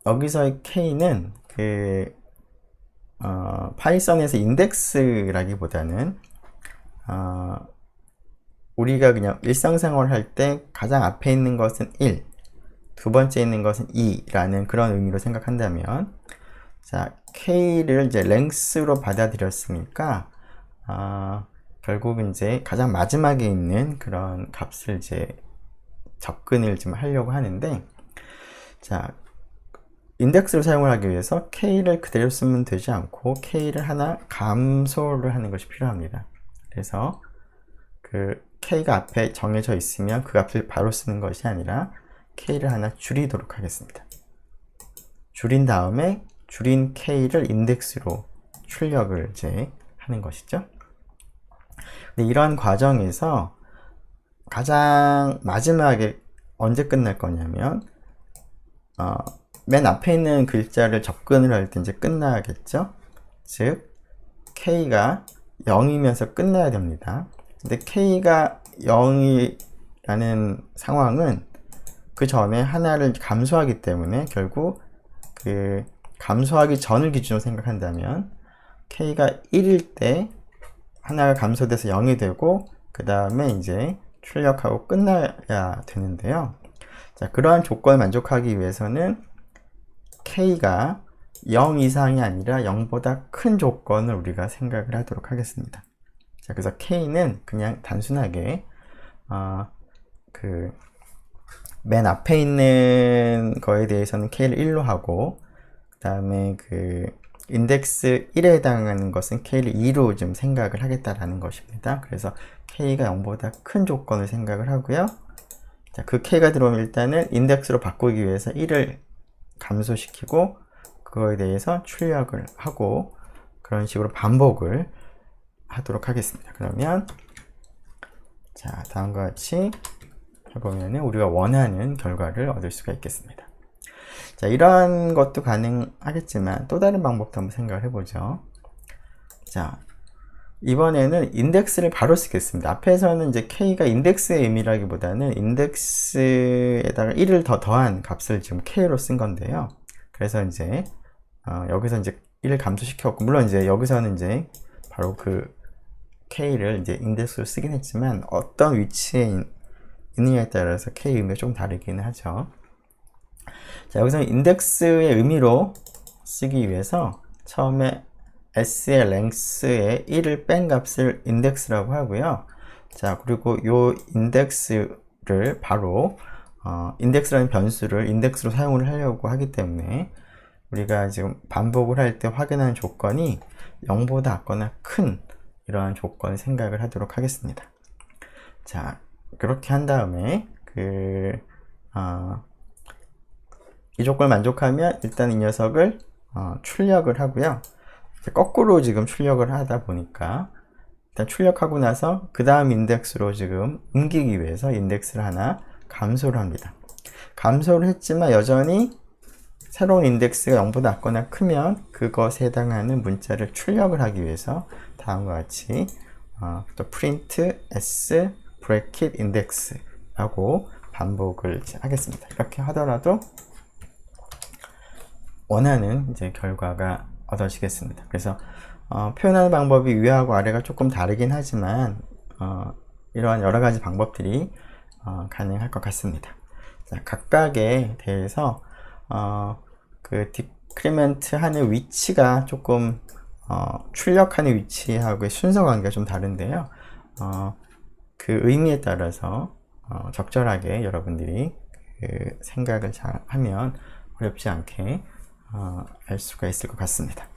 여기서의 k는 그 파이썬에서 인덱스라기보다는 우리가 그냥 일상생활 할 때 가장 앞에 있는 것은 1, 두 번째 있는 것은 2라는 그런 의미로 생각한다면, 자, k를 이제 length로 받아들였으니까 결국 이제 가장 마지막에 있는 그런 값을 이제 접근을 좀 하려고 하는데, 자, 인덱스를 사용을 하기 위해서 k를 그대로 쓰면 되지 않고 k를 하나 감소를 하는 것이 필요합니다. 그래서 그 k가 앞에 정해져 있으면 그 값을 바로 쓰는 것이 아니라 k를 하나 줄이도록 하겠습니다. 줄인 다음에 줄인 k를 인덱스로 출력을 이제 하는 것이죠. 근데 이런 과정에서 가장 마지막에 언제 끝날 거냐면 맨 앞에 있는 글자를 접근을 할 때 이제 끝나겠죠. 즉 k가 0이면서 끝나야 됩니다. 근데 k가 0이라는 상황은 그 전에 하나를 감소하기 때문에 결국 그 감소하기 전을 기준으로 생각한다면 k가 1일 때 하나가 감소돼서 0이 되고 그 다음에 이제 출력하고 끝나야 되는데요. 자, 그러한 조건을 만족하기 위해서는 k가 0 이상이 아니라 0보다 큰 조건을 우리가 생각을 하도록 하겠습니다. 자, 그래서 k는 그냥 단순하게 그 맨 앞에 있는 거에 대해서는 k를 1로 하고 그 다음에 그 인덱스 1에 해당하는 것은 k를 2로 좀 생각을 하겠다라는 것입니다. 그래서 k가 0보다 큰 조건을 생각을 하고요. 자, 그 k가 들어오면 일단은 인덱스로 바꾸기 위해서 1을 감소시키고 그거에 대해서 출력을 하고 그런 식으로 반복을 하도록 하겠습니다. 그러면 자, 다음과 같이 해보면 우리가 원하는 결과를 얻을 수가 있겠습니다. 자, 이러한 것도 가능하겠지만 또 다른 방법도 한번 생각을 해보죠. 자, 이번에는 인덱스를 바로 쓰겠습니다. 앞에서는 이제 k가 인덱스의 의미라기보다는 인덱스에다가 1을 더 더한 값을 지금 k로 쓴 건데요. 그래서 이제 여기서 이제 1을 감소시켰고, 물론 이제 여기서는 이제 바로 그 k를 이제 인덱스로 쓰긴 했지만 어떤 위치에 있느냐에 따라서 k 의미가 좀 다르기는 하죠. 자, 여기서 인덱스의 의미로 쓰기 위해서 처음에 s의 length에 1을 뺀 값을 인덱스라고 하고요. 자, 그리고 요 인덱스를 바로 인덱스라는 변수를 인덱스로 사용을 하려고 하기 때문에 우리가 지금 반복을 할 때 확인하는 조건이 0보다 작거나 큰 이러한 조건을 생각을 하도록 하겠습니다. 자, 그렇게 한 다음에 이 조건을 만족하면 일단 이 녀석을 출력을 하고요. 거꾸로 지금 출력을 하다 보니까 일단 출력하고 나서 그 다음 인덱스로 지금 옮기기 위해서 인덱스를 하나 감소를 합니다. 감소를 했지만 여전히 새로운 인덱스가 0보다 작거나 크면 그것에 해당하는 문자를 출력을 하기 위해서 다음과 같이 또 print s bracket index 라고 반복을 하겠습니다. 이렇게 하더라도 원하는 이제 결과가 얻어지겠습니다. 그래서 표현하는 방법이 위하고 아래가 조금 다르긴 하지만 이러한 여러 가지 방법들이 가능할 것 같습니다. 자, 각각에 대해서 그 디크리멘트 하는 위치가 조금 출력하는 위치하고의 순서 관계가 좀 다른데요. 그 의미에 따라서 적절하게 여러분들이 그 생각을 잘 하면 어렵지 않게 알 수가 있을 것 같습니다.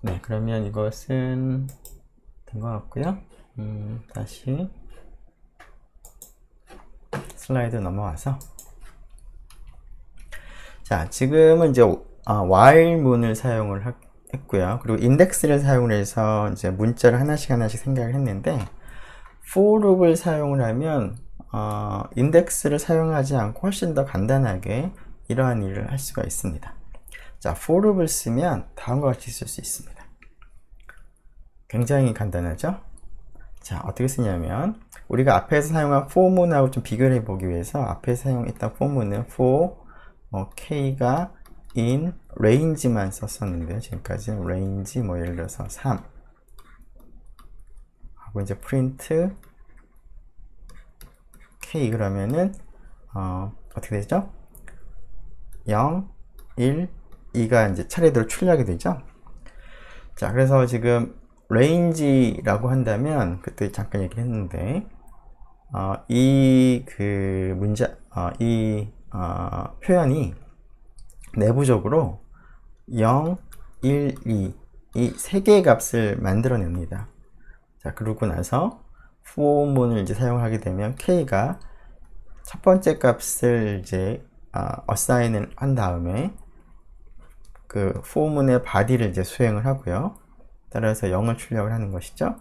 네, 그러면 이것은 된 것 같고요. 다시 슬라이드 넘어와서 자, 지금은 이제 while문을 사용을 했고요. 그리고 인덱스를 사용을 해서 이제 문자를 하나씩 생각을 했는데 for loop을 사용을 하면 인덱스를 사용하지 않고 훨씬 더 간단하게 이러한 일을 할 수가 있습니다. 자, for loop을 쓰면 다음과 같이 쓸 수 있습니다. 굉장히 간단하죠? 자, 어떻게 쓰냐면 우리가 앞에서 사용한 for문하고 좀 비교를 해보기 위해서 앞에서 사용했던 for문은 for k가 in range만 썼었는데요. 지금까지 range 예를 들어서 3 하고 이제 print k 그러면은 어떻게 되죠? 0, 1, 2가 이제 차례대로 출력이 되죠. 자, 그래서 지금 range라고 한다면 그때 잠깐 얘기를 했는데 이 표현이 내부적으로 0, 1, 2 이 세 개의 값을 만들어냅니다. 자, 그러고 나서 for문을 이제 사용하게 되면 k가 첫 번째 값을 이제 assign을 한 다음에 그 for문의 body를 이제 수행을 하고요. 따라서 0을 출력을 하는 것이죠.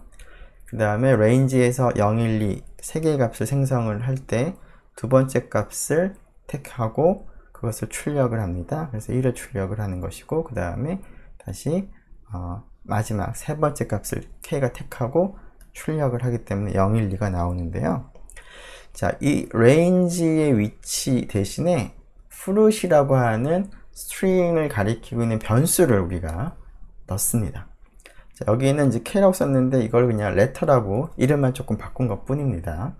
그 다음에 range에서 0, 1, 2 세 개의 값을 생성을 할 때 두 번째 값을 택하고 그것을 출력을 합니다. 그래서 1을 출력을 하는 것이고 그 다음에 다시 마지막 세 번째 값을 k가 택하고 출력을 하기 때문에 0, 1, 2가 나오는데요. 자, 이 range의 위치 대신에 float이라고 하는 string을 가리키고 있는 변수를 우리가 넣습니다. 자, 여기는 이제 k라고 썼는데 이걸 그냥 letter라고 이름만 조금 바꾼 것 뿐입니다.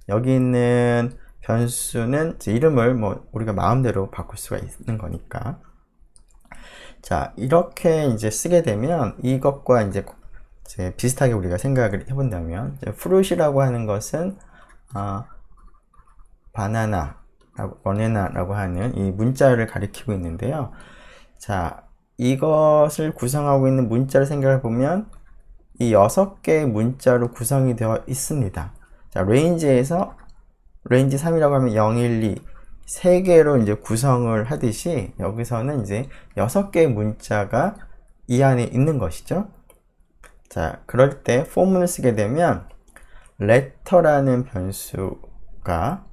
여기 있는 변수는 이제 이름을 우리가 마음대로 바꿀 수가 있는 거니까. 자, 이렇게 이제 쓰게 되면 이것과 이제 비슷하게 우리가 생각을 해본다면 float이라고 하는 것은 바나나라고 하는 이 문자를 가리키고 있는데요. 자, 이것을 구성하고 있는 문자를 생각해 보면 이 6개의 문자로 구성이 되어 있습니다. 자, range에서 range 3이라고 하면 0, 1, 2 3개로 이제 구성을 하듯이 여기서는 이제 6개의 문자가 이 안에 있는 것이죠. 자, 그럴 때 for문을 쓰게 되면 letter라는 변수가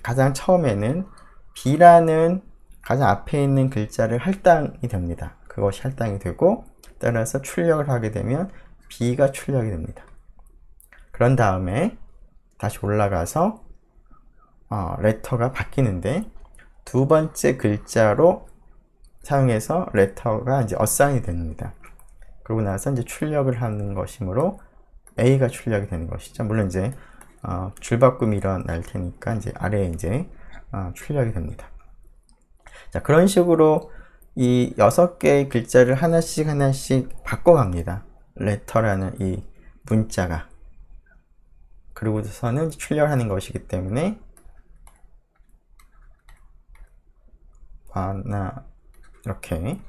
가장 처음에는 b라는 가장 앞에 있는 글자를 할당이 됩니다. 그것이 할당이 되고 따라서 출력을 하게 되면 b가 출력이 됩니다. 그런 다음에 다시 올라가서 letter가 바뀌는데 두 번째 글자로 사용해서 letter가 이제 assign이 됩니다. 그러고 나서 이제 출력을 하는 것이므로 a가 출력이 되는 것이죠. 물론 이제 줄바꿈이 일어날 테니까 이제 아래에 이제 출력이 됩니다. 자, 그런 식으로 이 6개의 글자를 하나씩 바꿔갑니다. letter라는 이 문자가. 그리고서는 출력하는 것이기 때문에 하나 이렇게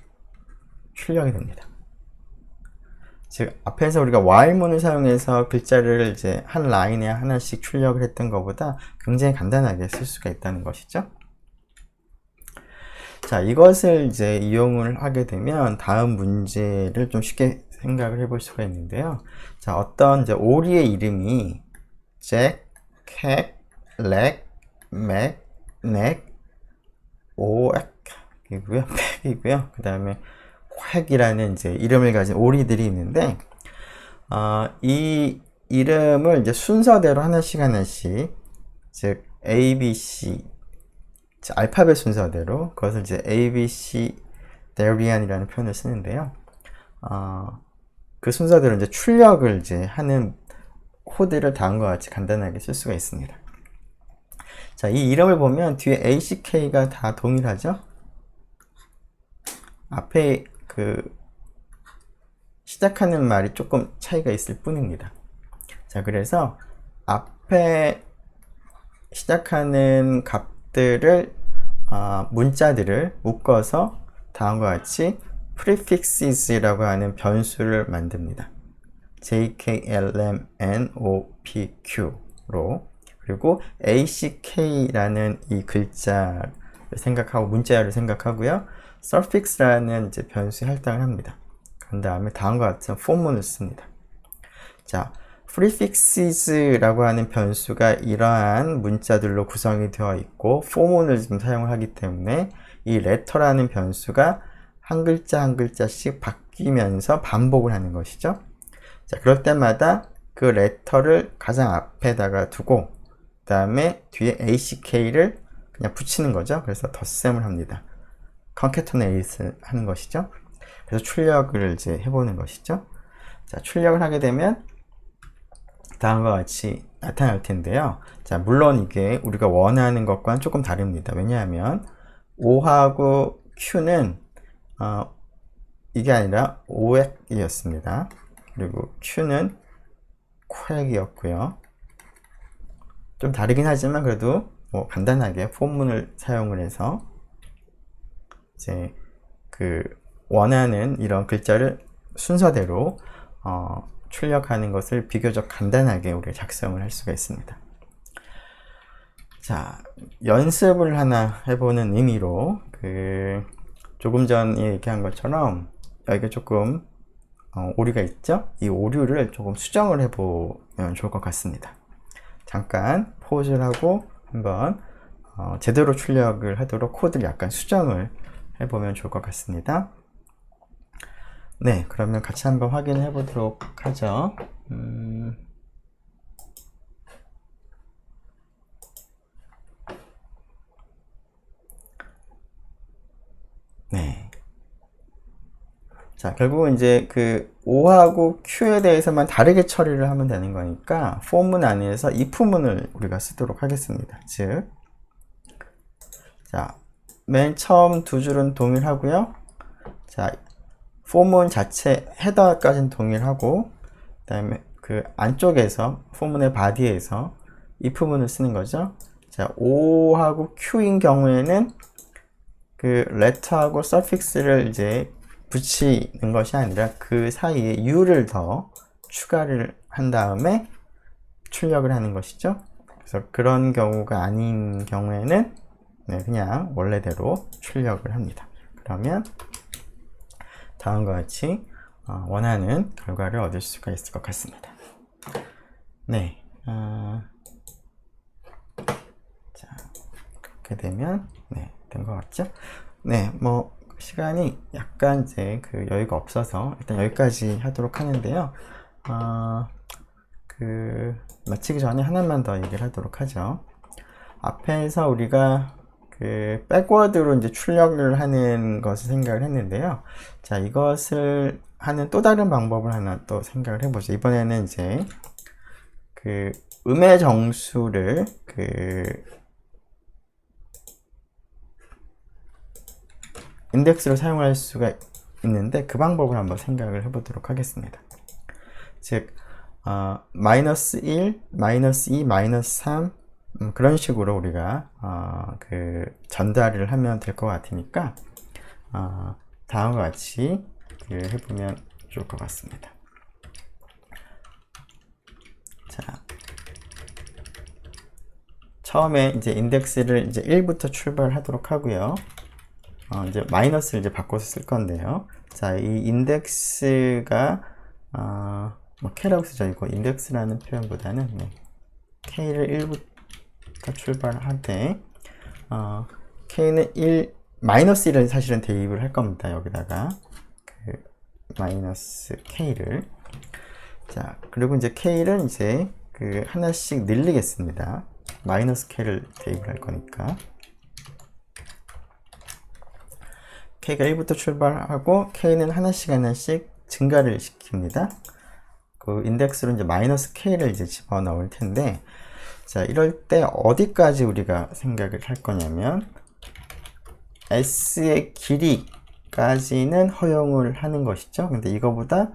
출력이 됩니다. 즉 앞에서 우리가 while문을 사용해서 글자를 이제 한 라인에 하나씩 출력을 했던 것보다 굉장히 간단하게 쓸 수가 있다는 것이죠. 자, 이것을 이제 이용을 하게 되면 다음 문제를 좀 쉽게 생각을 해볼 수가 있는데요. 자, 어떤 이제 오리의 이름이 잭, 캣, 렉, 맥, 넥, 오엑이고요, 팩이고요. 그 다음에 획이라는 이제 이름을 가진 오리들이 있는데, 이 이름을 이제 순서대로 하나씩 즉 A, B, C, 알파벳 순서대로 그것을 이제 A, B, C, 데리안이라는 표현을 쓰는데요. 그 순서대로 이제 출력을 이제 하는 코드를 다음과 같이 간단하게 쓸 수가 있습니다. 자, 이 이름을 보면 뒤에 A, C, K가 다 동일하죠? 앞에 그 시작하는 말이 조금 차이가 있을 뿐입니다. 자, 그래서 앞에 시작하는 값들을 문자들을 묶어서 다음과 같이 prefixes라고 하는 변수를 만듭니다. JKLMNOPQ로 그리고 ACK라는 이 글자를 생각하고 문자를 생각하고요. suffix라는 이제 변수에 할당을 합니다. 그 다음에 다음과 같은 포문을 씁니다. 자, prefixes라고 하는 변수가 이러한 문자들로 구성이 되어 있고 포문을 지금 사용을 하기 때문에 이 letter라는 변수가 한 글자 한 글자씩 바뀌면서 반복을 하는 것이죠. 자, 그럴 때마다 그 letter를 가장 앞에다가 두고 그 다음에 뒤에 ACK를 그냥 붙이는 거죠. 그래서 덧셈을 합니다. concatenate 하는 것이죠. 그래서 출력을 이제 해보는 것이죠. 자, 출력을 하게 되면 다음과 같이 나타날 텐데요. 자, 물론 이게 우리가 원하는 것과는 조금 다릅니다. 왜냐하면 O하고 Q는 이게 아니라 오액이었습니다. 그리고 Q는 퀘액이었고요. 좀 다르긴 하지만 그래도 뭐 간단하게 폼문을 사용을 해서 이제 그 원하는 이런 글자를 순서대로 출력하는 것을 비교적 간단하게 우리가 작성을 할 수가 있습니다. 자, 연습을 하나 해보는 의미로 조금 전에 얘기한 것처럼 여기가 조금 오류가 있죠? 이 오류를 조금 수정을 해보면 좋을 것 같습니다. 잠깐 포즈를 하고 한번 제대로 출력을 하도록 코드를 약간 수정을 해보면 좋을 것 같습니다. 네, 그러면 같이 한번 확인해 보도록 하죠. 네. 자, 결국은 이제 그 O하고 Q에 대해서만 다르게 처리를 하면 되는 거니까 for문 안에서 if문을 우리가 쓰도록 하겠습니다. 즉, 자, 맨 처음 두 줄은 동일하고요. 자, for문 자체 헤더까지는 동일하고 그 다음에 그 안쪽에서 for문의 body에서 if문을 쓰는 거죠. 자, O하고 Q인 경우에는 그 letter하고 suffix를 이제 붙이는 것이 아니라 그 사이에 U를 더 추가를 한 다음에 출력을 하는 것이죠. 그래서 그런 경우가 아닌 경우에는 네, 그냥 원래대로 출력을 합니다. 그러면 다음과 같이 원하는 결과를 얻을 수가 있을 것 같습니다. 네, 자, 그렇게 되면 네, 된 것 같죠? 네, 뭐 시간이 약간 이제 그 여유가 없어서 일단 여기까지 하도록 하는데요. 마치기 전에 하나만 더 얘기를 하도록 하죠. 앞에서 우리가 그 백워드로 이제 출력을 하는 것을 생각을 했는데요. 자, 이것을 하는 또 다른 방법을 하나 또 생각을 해보죠. 이번에는 이제 그 음의 정수를 인덱스로 사용할 수가 있는데 그 방법을 한번 생각을 해보도록 하겠습니다. 즉 마이너스 1, 마이너스 2, 마이너스 3 그런 식으로 우리가 전달을 하면 될 것 같으니까 다음과 같이 해보면 좋을 것 같습니다. 자, 처음에 이제 인덱스를 이제 1부터 출발하도록 하고요. 이제 마이너스를 이제 바꿔서 쓸 건데요. 자, 이 인덱스가 뭐 K라고 쓰죠. 이거 인덱스라는 표현보다는 K를 1부터 출발하되 K는 1, 마이너스 1을 사실은 대입을 할 겁니다. 여기다가 마이너스 K를. 자, 그리고 이제 K를 이제 하나씩 늘리겠습니다. 마이너스 K를 대입을 할 거니까. K가 1부터 출발하고 K는 하나씩 증가를 시킵니다. 그 인덱스로 이제 마이너스 K를 이제 집어넣을 텐데, 자, 이럴 때 어디까지 우리가 생각을 할 거냐면, S의 길이까지는 허용을 하는 것이죠. 근데 이거보다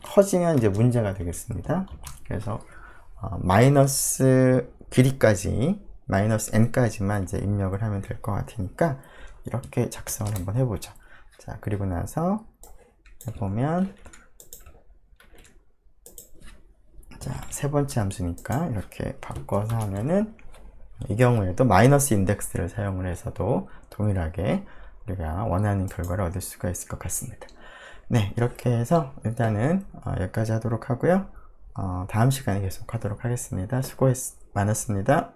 커지면 이제 문제가 되겠습니다. 그래서 마이너스 길이까지, 마이너스 n까지만 이제 입력을 하면 될 것 같으니까 이렇게 작성을 한번 해보죠. 자, 그리고 나서 해보면, 자, 세 번째 함수니까 이렇게 바꿔서 하면은, 이 경우에도 마이너스 인덱스를 사용을 해서도 동일하게 우리가 원하는 결과를 얻을 수가 있을 것 같습니다. 네, 이렇게 해서 일단은 여기까지 하도록 하고요. 다음 시간에 계속 하도록 하겠습니다. 수고 많았습니다.